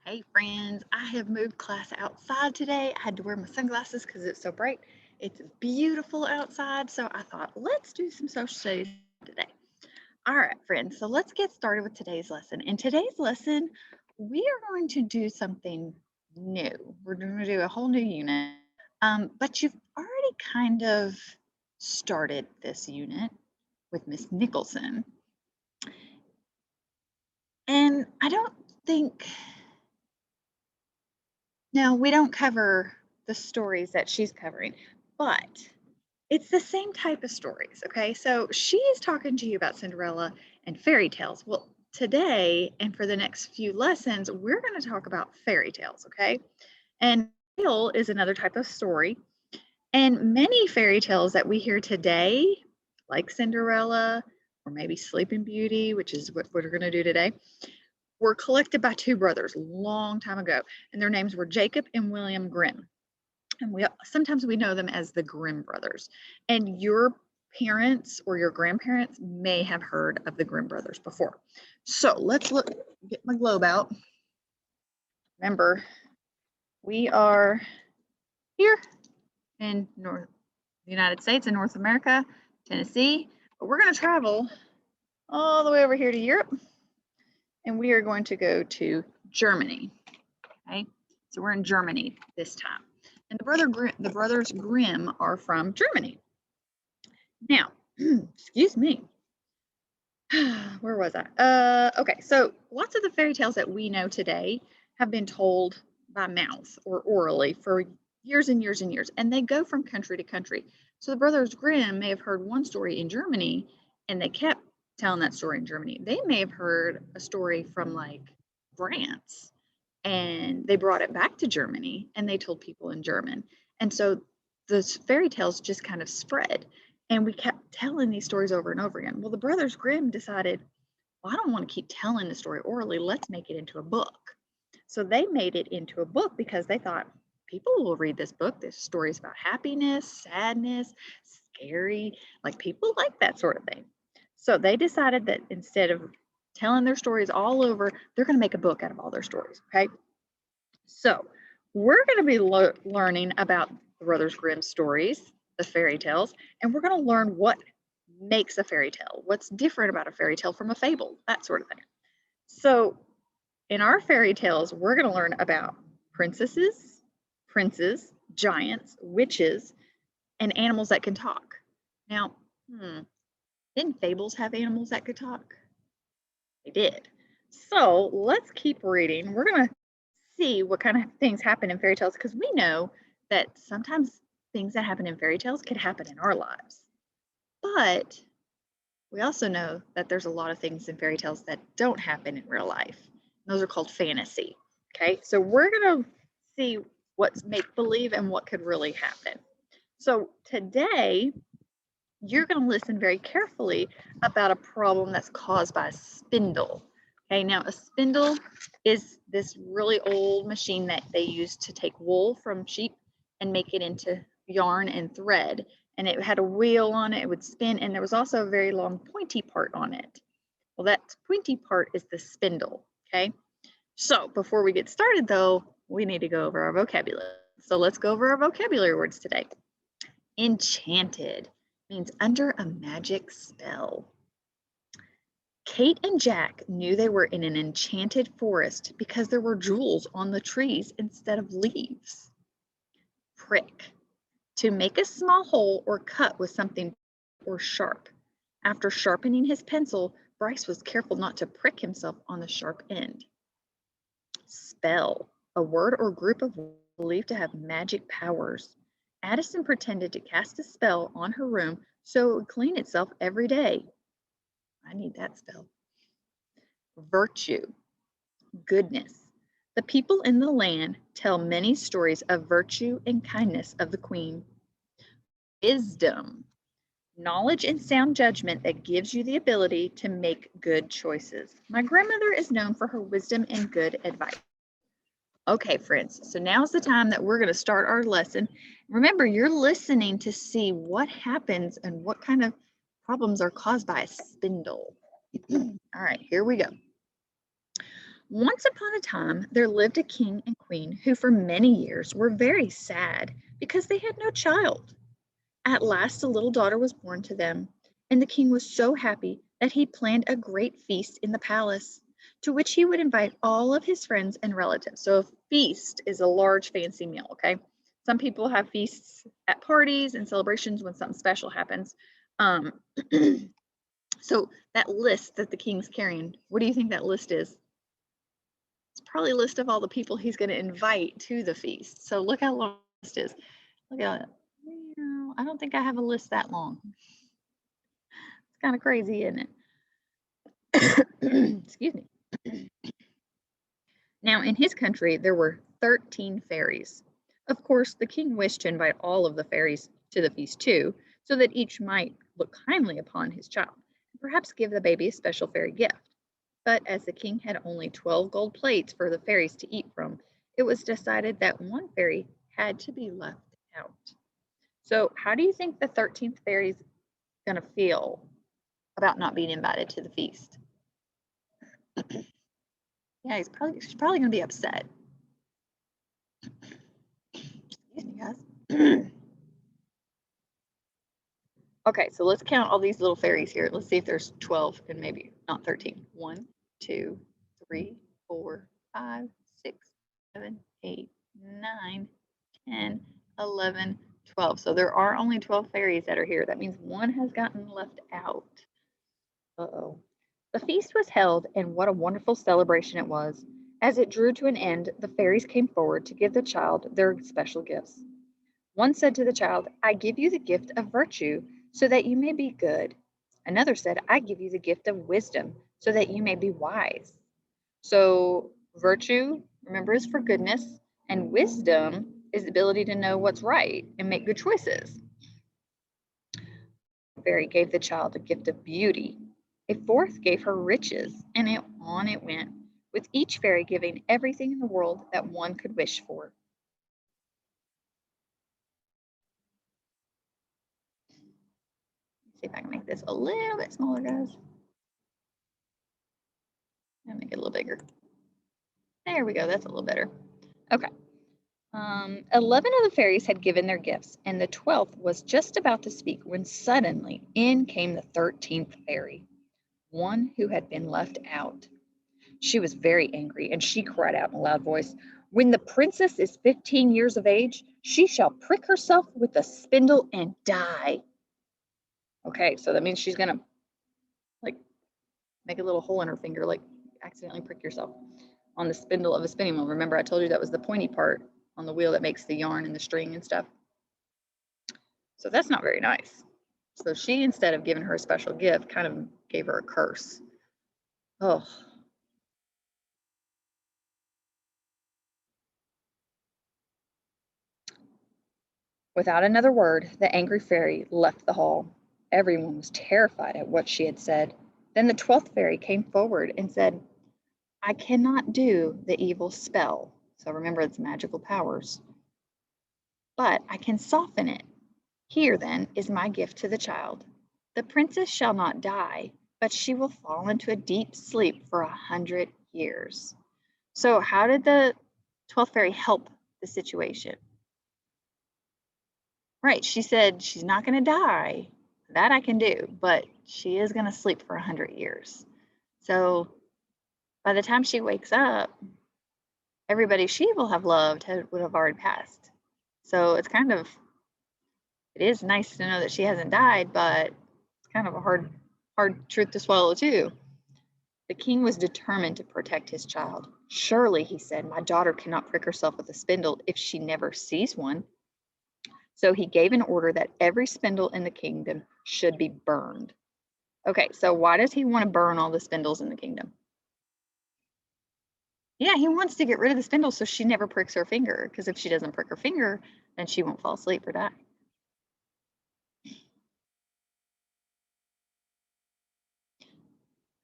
Hey friends, I have moved class outside today. I had to wear my sunglasses because it's so bright. It's beautiful outside, so I thought let's do some social studies today. All right, friends, so let's get started with today's lesson. In today's lesson, we are going to do something new. We're going to do a whole new unit, but you've already kind of started this unit with Miss Nicholson, and I don't think now, we don't cover the stories that she's covering, but it's the same type of stories, okay? So she is talking to you about Cinderella and fairy tales. Well, today and for the next few lessons, we're going to talk about fairy tales, okay? And tale is another type of story. And many fairy tales that we hear today, like Cinderella or maybe Sleeping Beauty, which is what we're going to do today, were collected by two brothers a long time ago, and their names were Jacob and William Grimm. And we sometimes we know them as the Grimm brothers. And your parents or your grandparents may have heard of the Grimm brothers before. So let's look, get my globe out. Remember, we are here in the United States in North America, Tennessee, but we're going to travel all the way over here to Europe, and we are going to go to Germany. Okay, so we're in Germany this time, and the brothers Grimm are from Germany. Now, excuse me. Where was I? Okay, so lots of the fairy tales that we know today have been told by mouth or orally for years and years and years, and they go from country to country. So the brothers Grimm may have heard one story in Germany, and they kept telling that story in Germany. They may have heard a story from like France, and they brought it back to Germany, and they told people in German. And so the fairy tales just kind of spread. And we kept telling these stories over and over again. Well, the Brothers Grimm decided, well, I don't want to keep telling the story orally. Let's make it into a book. So they made it into a book because they thought people will read this book. This story is about happiness, sadness, scary. Like people like that sort of thing. So they decided that instead of telling their stories all over, they're going to make a book out of all their stories. Okay. So we're going to be learning about the Brothers Grimm stories, the fairy tales, and we're going to learn what makes a fairy tale, what's different about a fairy tale from a fable, that sort of thing. So in our fairy tales, we're going to learn about princesses, princes, giants, witches, and animals that can talk. Now, didn't fables have animals that could talk? They did. So let's keep reading. We're going to see what kind of things happen in fairy tales because we know that sometimes things that happen in fairy tales could happen in our lives. But we also know that there's a lot of things in fairy tales that don't happen in real life. Those are called fantasy. Okay, so we're going to see what's make believe and what could really happen. So today, you're going to listen very carefully about a problem that's caused by a spindle. Okay, now a spindle is this really old machine that they use to take wool from sheep and make it into yarn and thread. And it had a wheel on it, it would spin, and there was also a very long pointy part on it. Well, that pointy part is the spindle, okay? So before we get started though, we need to go over our vocabulary. So let's go over our vocabulary words today. Enchanted means under a magic spell. Kate and Jack knew they were in an enchanted forest because there were jewels on the trees instead of leaves. Prick, to make a small hole or cut with something or sharp. After sharpening his pencil, Bryce was careful not to prick himself on the sharp end. Spell, a word or group of words believed to have magic powers. Addison pretended to cast a spell on her room so it would clean itself every day. I need that spell. Virtue, goodness. The people in the land tell many stories of virtue and kindness of the queen. Wisdom, knowledge and sound judgment that gives you the ability to make good choices. My grandmother is known for her wisdom and good advice. Okay, friends, so now's the time that we're going to start our lesson. Remember, you're listening to see what happens and what kind of problems are caused by a spindle. All right, here we go. Once upon a time, there lived a king and queen who for many years were very sad because they had no child. At last, a little daughter was born to them, and the king was so happy that he planned a great feast in the palace, to which he would invite all of his friends and relatives. So, a feast is a large, fancy meal, okay? Some people have feasts at parties and celebrations when something special happens. Um, so, that list that the king's carrying, what do you think that list is? It's probably a list of all the people he's going to invite to the feast. So, look how long the list is. Look at it. I don't think I have a list that long. It's kind of crazy, isn't it? Excuse me. Now, in his country, there were 13 fairies. Of course, the king wished to invite all of the fairies to the feast too, so that each might look kindly upon his child, and perhaps give the baby a special fairy gift. But as the king had only 12 gold plates for the fairies to eat from, it was decided that one fairy had to be left out. So, how do you think the 13th fairy is going to feel about not being invited to the feast? Yeah, she's probably going to be upset. Excuse me, guys. Okay, so let's count all these little fairies here. Let's see if there's 12 and maybe not 13. 1, 2, 3, 4, 5, 6, 7, 8, 9, 10, 11, 12. So there are only 12 fairies that are here. That means one has gotten left out. Uh-oh. The feast was held, and what a wonderful celebration it was. As it drew to an end, the fairies came forward to give the child their special gifts. One said to the child, I give you the gift of virtue so that you may be good. Another said, I give you the gift of wisdom so that you may be wise. So, virtue, remember, is for goodness, and wisdom is the ability to know what's right and make good choices. A fairy gave the child a gift of beauty. A fourth gave her riches, and on it went, with each fairy giving everything in the world that one could wish for. See if I can make this a little bit smaller, guys. And make it a little bigger. There we go. That's a little better. Okay. 11 of the fairies had given their gifts, and the 12th was just about to speak when suddenly in came the 13th fairy, one who had been left out. She was very angry, and she cried out in a loud voice, When the princess is 15 years of age, she shall prick herself with a spindle and die. Okay, so that means she's going to like make a little hole in her finger, like accidentally prick yourself on the spindle of a spinning wheel. Remember, I told you that was the pointy part on the wheel that makes the yarn and the string and stuff. So that's not very nice. So she, instead of giving her a special gift, kind of gave her a curse. Oh. Without another word, the angry fairy left the hall. Everyone was terrified at what she had said. Then the 12th fairy came forward and said, I cannot do the evil spell. So remember, it's magical powers. But I can soften it. Here, then, is my gift to the child. The princess shall not die, but she will fall into a deep sleep for 100 years. So, how did the 12th fairy help the situation? Right, she said she's not going to die. That I can do, but she is going to sleep for 100 years. So, by the time she wakes up, everybody she will have loved would have already passed. So, it is nice to know that she hasn't died, but it's kind of a hard truth to swallow too. The king was determined to protect his child. Surely, he said, my daughter cannot prick herself with a spindle if she never sees one. So he gave an order that every spindle in the kingdom should be burned. Okay, so why does he want to burn all the spindles in the kingdom? Yeah, he wants to get rid of the spindle so she never pricks her finger, because if she doesn't prick her finger, then she won't fall asleep or die.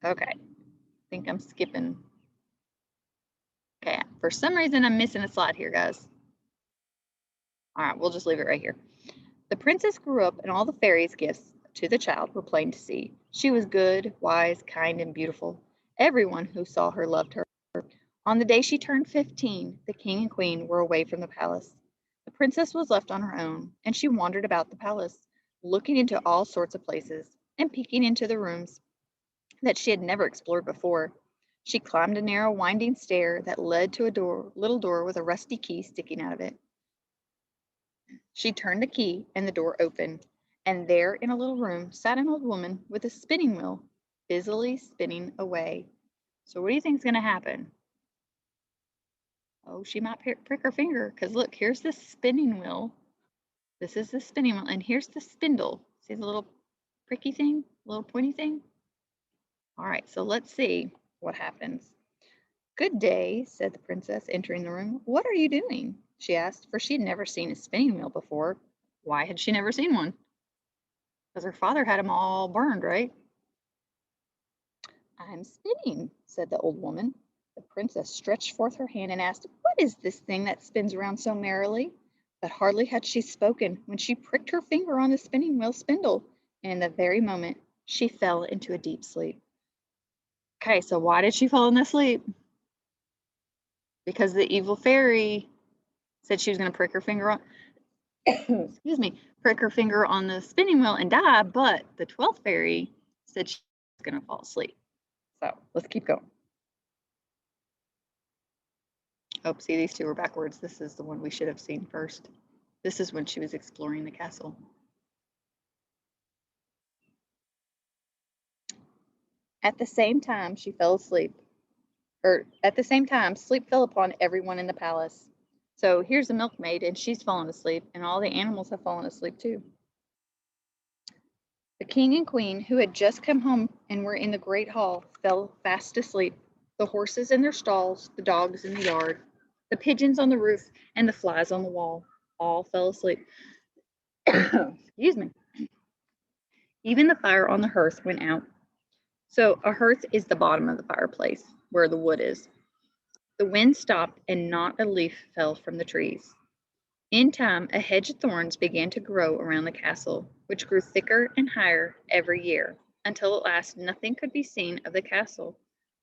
Okay, I think I'm skipping. Okay, for some reason I'm missing a slide here, guys. All right, we'll just leave it right here. The princess grew up, and all the fairies' gifts to the child were plain to see. She was good, wise, kind, and beautiful. Everyone who saw her loved her. On the day she turned 15, the king and queen were away from the palace. The princess was left on her own, and she wandered about the palace, looking into all sorts of places and peeking into the rooms that she had never explored before. She climbed a narrow, winding stair that led to a little door with a rusty key sticking out of it. She turned the key, and the door opened, and there in a little room sat an old woman with a spinning wheel, busily spinning away. So, what do you think is going to happen? Oh, she might prick her finger because look, here's the spinning wheel. This is the spinning wheel, and here's the spindle. See the little pricky thing, little pointy thing? All right, so let's see what happens. Good day, said the princess, entering the room. What are you doing? She asked, for she had never seen a spinning wheel before. Why had she never seen one? Because her father had them all burned, right? I'm spinning, said the old woman. The princess stretched forth her hand and asked, What is this thing that spins around so merrily? But hardly had she spoken when she pricked her finger on the spinning wheel spindle, and in the very moment she fell into a deep sleep. Okay, so why did she fall in the sleep? Because the evil fairy said she was going to prick her finger on, excuse me, prick her finger on the spinning wheel and die, but the 12th fairy said she was going to fall asleep. So let's keep going. Oh, see, these two are backwards. This is the one we should have seen first. This is when she was exploring the castle. At the same time, she fell asleep. Or at the same time, sleep fell upon everyone in the palace. So here's the milkmaid, and she's fallen asleep, and all the animals have fallen asleep too. The king and queen, who had just come home and were in the great hall, fell fast asleep. The horses in their stalls, the dogs in the yard, the pigeons on the roof, and the flies on the wall all fell asleep. Excuse me. Even the fire on the hearth went out. So a hearth is the bottom of the fireplace where the wood is. The wind stopped and not a leaf fell from the trees. In time, a hedge of thorns began to grow around the castle, which grew thicker and higher every year, until at last nothing could be seen of the castle,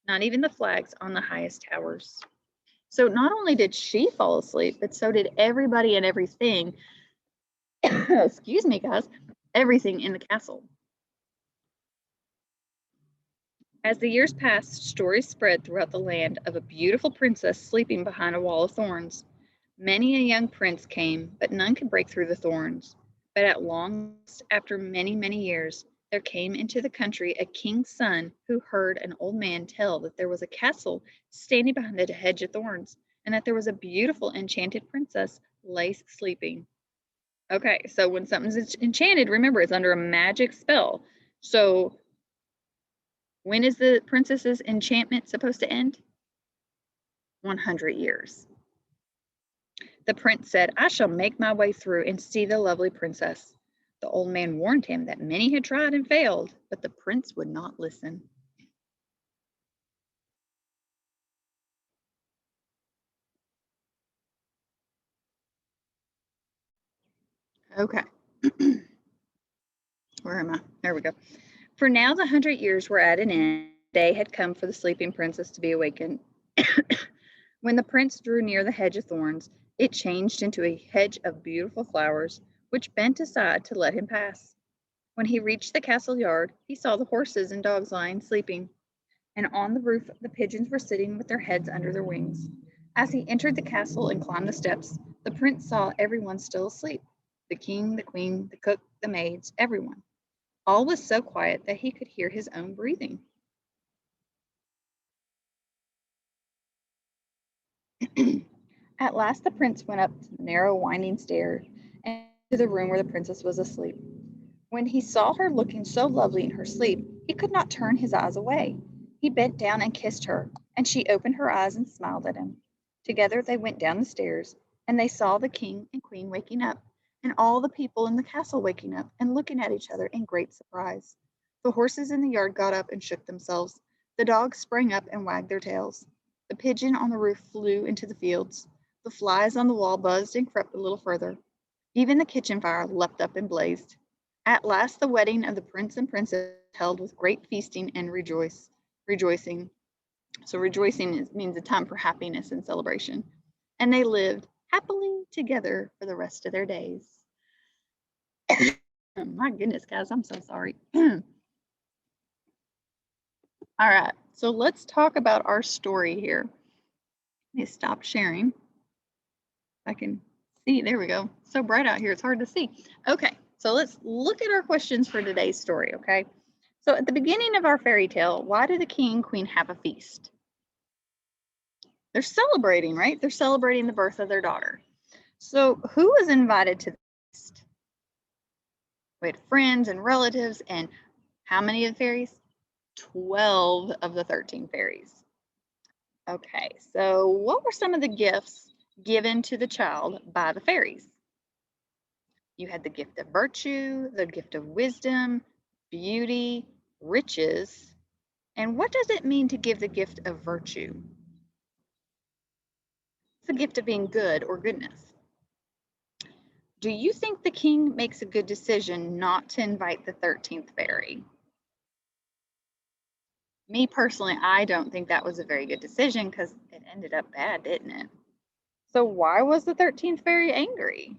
not even the flags on the highest towers. So not only did she fall asleep, but so did everybody and everything, excuse me, guys, everything in the castle. As the years passed, stories spread throughout the land of a beautiful princess sleeping behind a wall of thorns. Many a young prince came, but none could break through the thorns. But at last, after many, many years, there came into the country a king's son who heard an old man tell that there was a castle standing behind a hedge of thorns, and that there was a beautiful enchanted princess lay sleeping. Okay, so when something's enchanted, remember it's under a magic spell. So when is the princess's enchantment supposed to end? 100 years. The prince said, I shall make my way through and see the lovely princess. The old man warned him that many had tried and failed, but the prince would not listen. Okay. Where am I? There we go. For now the 100 years were at an end. The day had come for the sleeping princess to be awakened. When the prince drew near the hedge of thorns, it changed into a hedge of beautiful flowers, which bent aside to let him pass. When he reached the castle yard, he saw the horses and dogs lying sleeping, and on the roof the pigeons were sitting with their heads under their wings. As he entered the castle and climbed the steps, the prince saw everyone still asleep, the king, the queen, the cook, the maids, everyone. All was so quiet that he could hear his own breathing. At last the prince went up the narrow winding stair and to the room where the princess was asleep. When he saw her looking so lovely in her sleep, he could not turn his eyes away. He bent down and kissed her, and she opened her eyes and smiled at him. Together they went down the stairs, and they saw the king and queen waking up, and all the people in the castle waking up and looking at each other in great surprise. The horses in the yard got up and shook themselves. The dogs sprang up and wagged their tails. The pigeon on the roof flew into the fields. The flies on the wall buzzed and crept a little further. Even the kitchen fire leapt up and blazed. At last the wedding of the prince and princess was held with great feasting and rejoicing. So rejoicing means a time for happiness and celebration. And they lived happily together for the rest of their days. Oh, my goodness, guys, I'm so sorry. All right, so let's talk about our story here. Let me stop sharing. I can see, there we go. So bright out here, it's hard to see. Okay, so let's look at our questions for today's story, okay? So at the beginning of our fairy tale, why do the king and queen have a feast? They're celebrating, right? They're celebrating the birth of their daughter. So who was invited to the feast? We had friends and relatives, and how many of the fairies? 12 of the 13 fairies. Okay, so what were some of the gifts given to the child by the fairies? You had the gift of virtue, the gift of wisdom, beauty, riches. And what does it mean to give the gift of virtue? It's the gift of being good or goodness. Do you think the king makes a good decision not to invite the 13th fairy? Me personally, I don't think that was a very good decision because it ended up bad, didn't it? So why was the 13th fairy angry?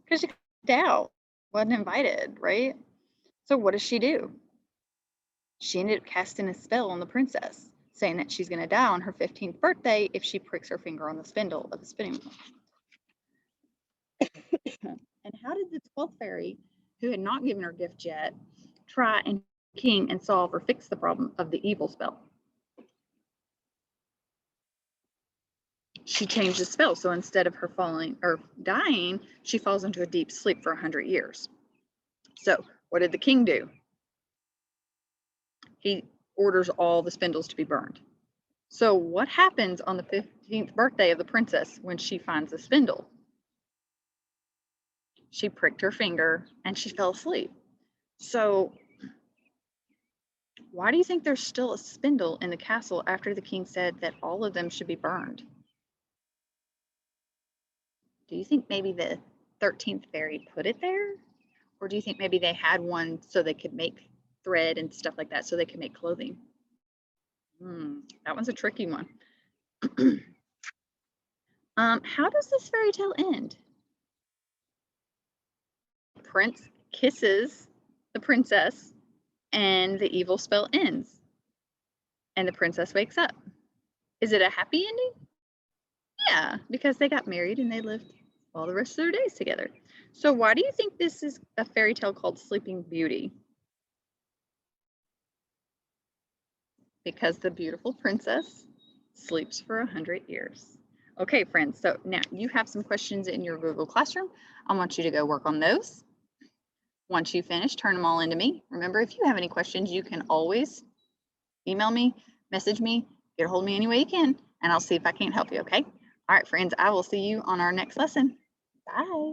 Because she got out, wasn't invited, right? So what does she do? She ended up casting a spell on the princess, saying that she's going to die on her 15th birthday if she pricks her finger on the spindle of the spinning wheel. And how did the 12th fairy, who had not given her gift yet, try and king and solve or fix the problem of the evil spell? She changed the spell, so instead of her falling or dying, she falls into a deep sleep for 100 years. So what did the king do? He orders all the spindles to be burned. So what happens on the 15th birthday of the princess when she finds the spindle? She pricked her finger and she fell asleep. So why do you think there's still a spindle in the castle after the king said that all of them should be burned? Do you think maybe the 13th fairy put it there? Or do you think maybe they had one so they could make thread and stuff like that so they could make clothing? That one's a tricky one. How does this fairy tale end? Prince kisses the princess and the evil spell ends and the princess wakes up. Is it a happy ending? Yeah, because they got married and they lived all the rest of their days together. So why do you think this is a fairy tale called Sleeping Beauty? Because the beautiful princess sleeps for 100 years. Okay, friends, so now you have some questions in your Google Classroom. I want you to go work on those. Once you finish, turn them all into me. Remember, if you have any questions, you can always email me, message me, get a hold of me any way you can, and I'll see if I can't help you, okay? All right, friends, I will see you on our next lesson. Bye.